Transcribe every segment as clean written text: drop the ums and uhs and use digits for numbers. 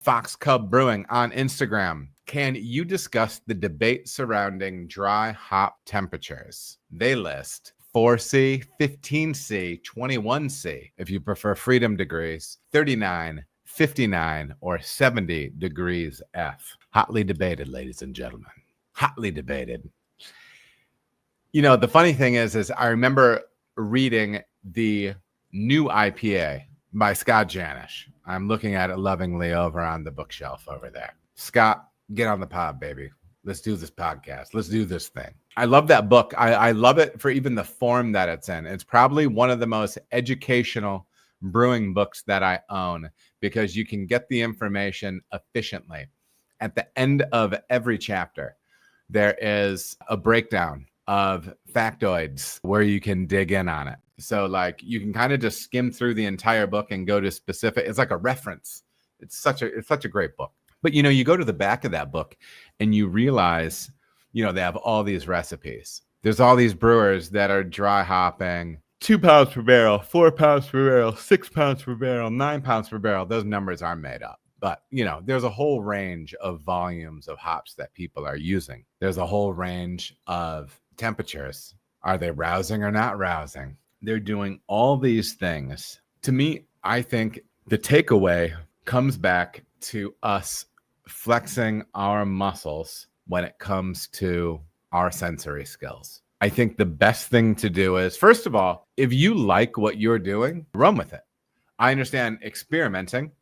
Fox Cub Brewing on Instagram. Can you discuss the debate surrounding dry hop temperatures? They list 4C, 15C, 21C, if you prefer freedom degrees, 39, 59, or 70 degrees F. Hotly debated, ladies and gentlemen. Hotly debated. You know, the funny thing is I remember reading the new IPA by Scott Janish. I'm looking at it lovingly over on the bookshelf over there. Scott, get on the pod, baby. Let's do this podcast. Let's do this thing. I love that book. I love it for even the form that it's in. It's probably one of the most educational brewing books that I own because you can get the information efficiently. At the end of every chapter, there is a breakdown of factoids where you can dig in on it. So like you can kind of just skim through the entire book and go to specific. It's like a reference. It's such a great book. But, you know, you go to the back of that book and you realize, you know, they have all these recipes. There's all these brewers that are dry hopping 2 pounds per barrel, 4 pounds per barrel, 6 pounds per barrel, 9 pounds per barrel. Those numbers aren't made up. But, you know, there's a whole range of volumes of hops that people are using. There's a whole range of temperatures. Are they rousing or not rousing? They're doing all these things. To me, I think the takeaway comes back to us flexing our muscles when it comes to our sensory skills. I think the best thing to do is, first of all, if you like what you're doing, run with it. I understand experimenting,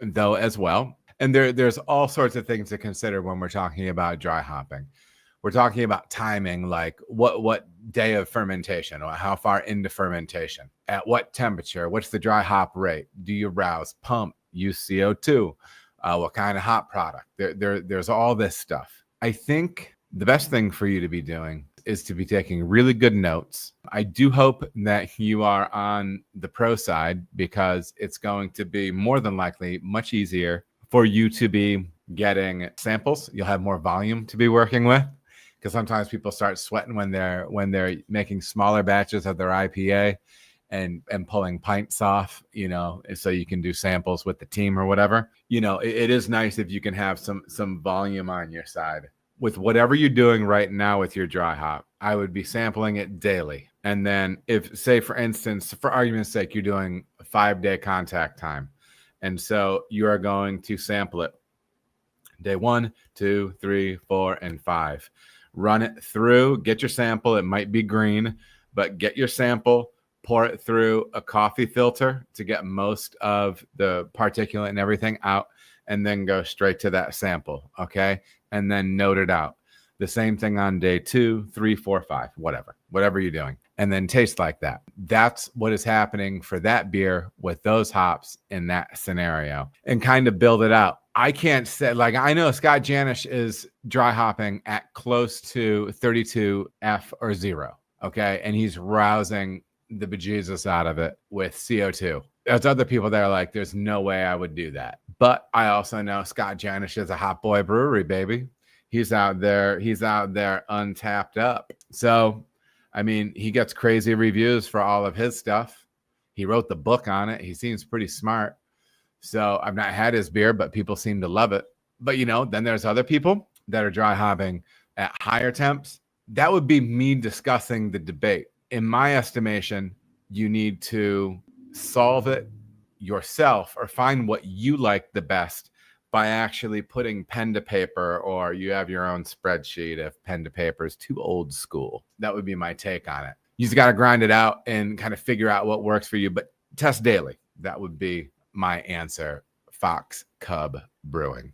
though, as well. And there's all sorts of things to consider when we're talking about dry hopping. We're talking about timing, like what day of fermentation or how far into fermentation, at what temperature, what's the dry hop rate, do you rouse, pump, use CO2, what kind of hop product. There's all this stuff. I think the best thing for you to be doing is to be taking really good notes. I do hope that you are on the pro side because it's going to be more than likely much easier for you to be getting samples. You'll have more volume to be working with because sometimes people start sweating when they're making smaller batches of their IPA and pulling pints off, you know, so you can do samples with the team or whatever. You know, it is nice if you can have some volume on your side. With whatever you're doing right now with your dry hop, I would be sampling it daily. And then if, say, for instance, for argument's sake, you're doing a 5-day contact time. And so you are going to sample it day 1, 2, 3, 4, and 5. Run it through, get your sample. It might be green, but get your sample, pour it through a coffee filter to get most of the particulate and everything out, and then go straight to that sample, okay? And then note it out. The same thing on day 2, 3, 4, 5, whatever you're doing. And then taste like that. That's what is happening for that beer with those hops in that scenario, and kind of build it out. I can't say, like, I know Scott Janish is dry hopping at close to 32 F or 0, okay? And he's rousing the bejesus out of it with CO2. There's other people that are like, there's no way I would do that. But I also know Scott Janish is a hot boy brewery, baby. He's out there untapped up. So, I mean, he gets crazy reviews for all of his stuff. He wrote the book on it. He seems pretty smart. So I've not had his beer, but people seem to love it. But, you know, then there's other people that are dry hopping at higher temps. That would be me discussing the debate. In my estimation, you need to solve it yourself or find what you like the best by actually putting pen to paper, or you have your own spreadsheet if pen to paper is too old school. That would be my take on it. You just got to grind it out and kind of figure out what works for you, but test daily. That would be my answer. Fox Cub Brewing.